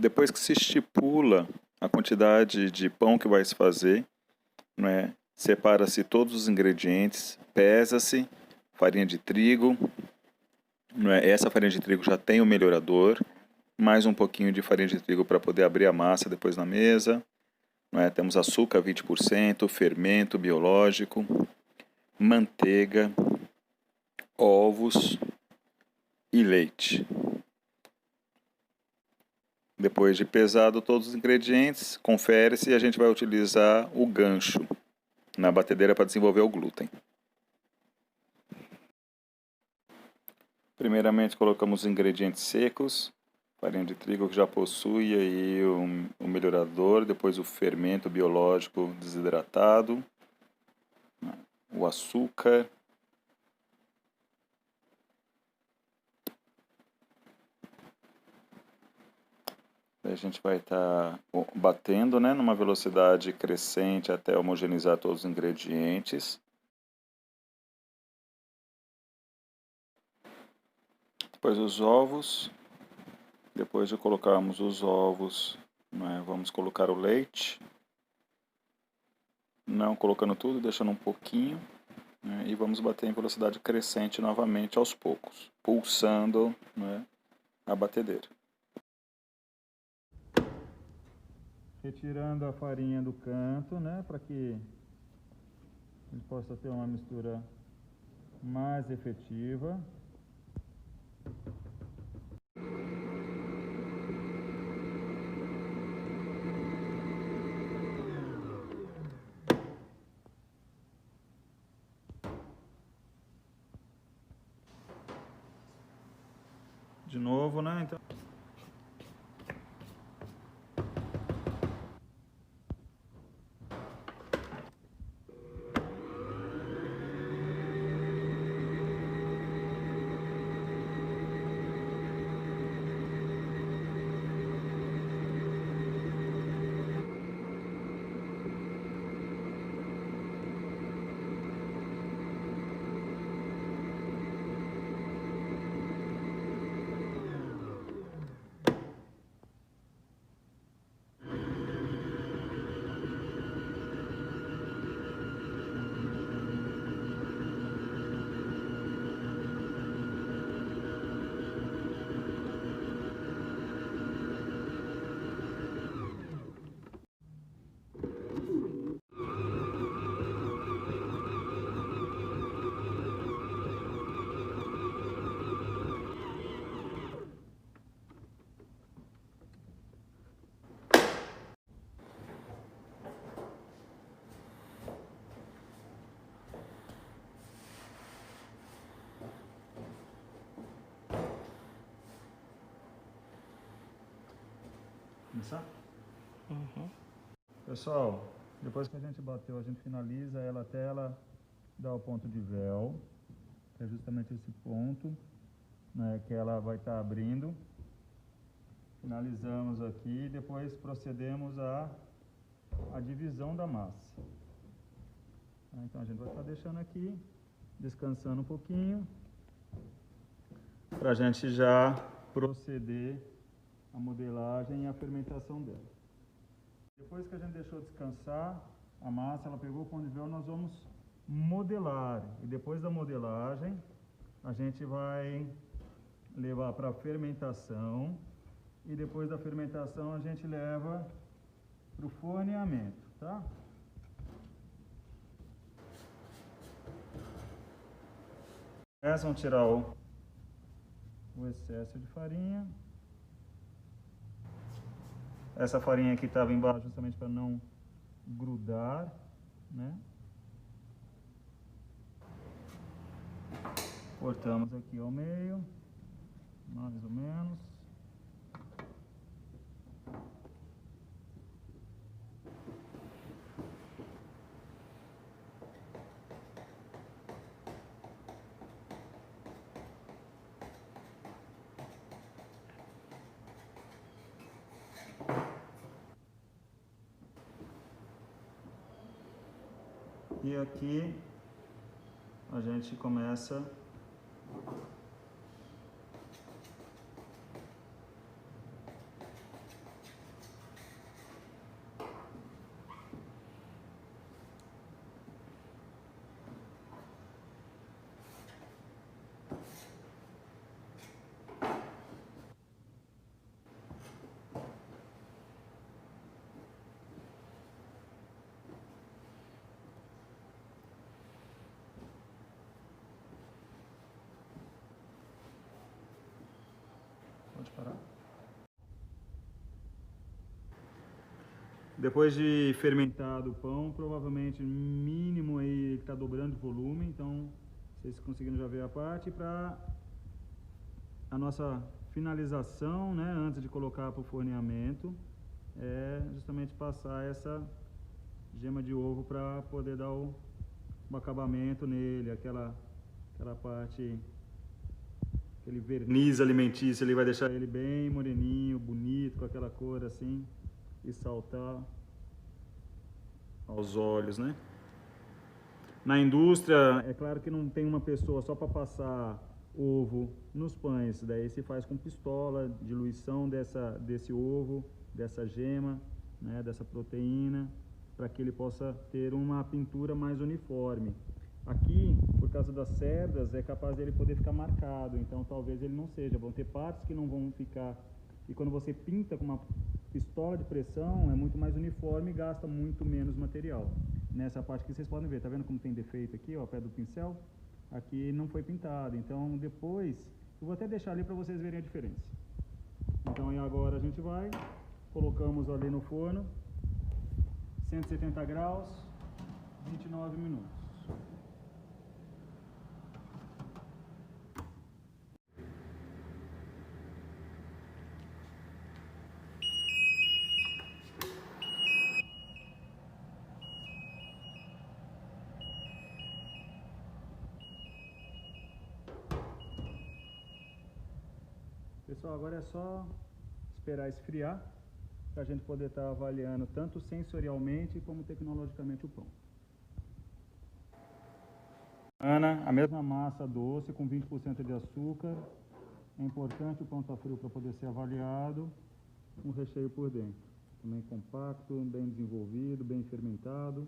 Depois que se estipula a quantidade de pão que vai se fazer, né, separa-se todos os ingredientes, pesa-se farinha de trigo, né, essa farinha de trigo já tem o melhorador, mais um pouquinho de farinha de trigo para poder abrir a massa depois na mesa, né, temos açúcar 20%, fermento biológico, manteiga, ovos e leite. Depois de pesado todos os ingredientes, confere-se e a gente vai utilizar o gancho na batedeira para desenvolver o glúten. Primeiramente colocamos os ingredientes secos, farinha de trigo que já possui aí o melhorador, depois o fermento biológico desidratado, o açúcar, a gente vai estar batendo, né, numa velocidade crescente até homogeneizar todos os ingredientes. Depois os ovos. Depois de colocarmos os ovos, né, vamos colocar o leite. Não colocando tudo, deixando um pouquinho. Né, e vamos bater em velocidade crescente novamente aos poucos, pulsando, né, a batedeira. Retirando a farinha do canto, né, para que a gente possa ter uma mistura mais efetiva. De novo, né, então... Começar? Uhum. Pessoal, depois que a gente bateu, a gente finaliza ela até ela dar o ponto de véu, que é justamente esse ponto, né, que ela vai estar abrindo. Finalizamos aqui e depois procedemos à divisão da massa. Então a gente vai estar deixando aqui, descansando um pouquinho, para a gente já proceder a modelagem e a fermentação dela. Depois que a gente deixou descansar a massa, ela pegou o ponto de véu, nós vamos modelar. E depois da modelagem, a gente vai levar para a fermentação. E depois da fermentação, a gente leva para o forneamento, tá? Vamos tirar o excesso de farinha. Essa farinha aqui estava embaixo justamente para não grudar, né? Cortamos aqui ao meio, mais ou menos. E aqui a gente começa Depois de fermentado o pão, provavelmente mínimo aí ele está dobrando de volume, então vocês conseguiram já ver a parte. Para a nossa finalização, né, antes de colocar para o forneamento, é justamente passar essa gema de ovo para poder dar o acabamento nele, aquela parte, aquele verniz alimentício, ele vai deixar ele bem moreninho, bonito, com aquela cor assim, e saltar aos olhos, né? Na indústria, é claro que não tem uma pessoa só para passar ovo nos pães, daí se faz com pistola, diluição desse ovo, dessa gema, né, dessa proteína, para que ele possa ter uma pintura mais uniforme. Aqui, por causa das cerdas, é capaz dele poder ficar marcado, então talvez ele não seja. Vão ter partes que não vão ficar. E quando você pinta com uma pistola de pressão, é muito mais uniforme e gasta muito menos material. Nessa parte que vocês podem ver, tá vendo como tem defeito aqui, ó, pé do pincel? Aqui não foi pintado, então depois, eu vou até deixar ali para vocês verem a diferença. Então aí agora a gente vai, colocamos ali no forno, 170 graus, 29 minutos. Pessoal, agora é só esperar esfriar para a gente poder estar avaliando tanto sensorialmente como tecnologicamente o pão. Ana, a mesma massa doce com 20% de açúcar. É importante o pão estar frio para poder ser avaliado. Um recheio por dentro. Também compacto, bem desenvolvido, bem fermentado.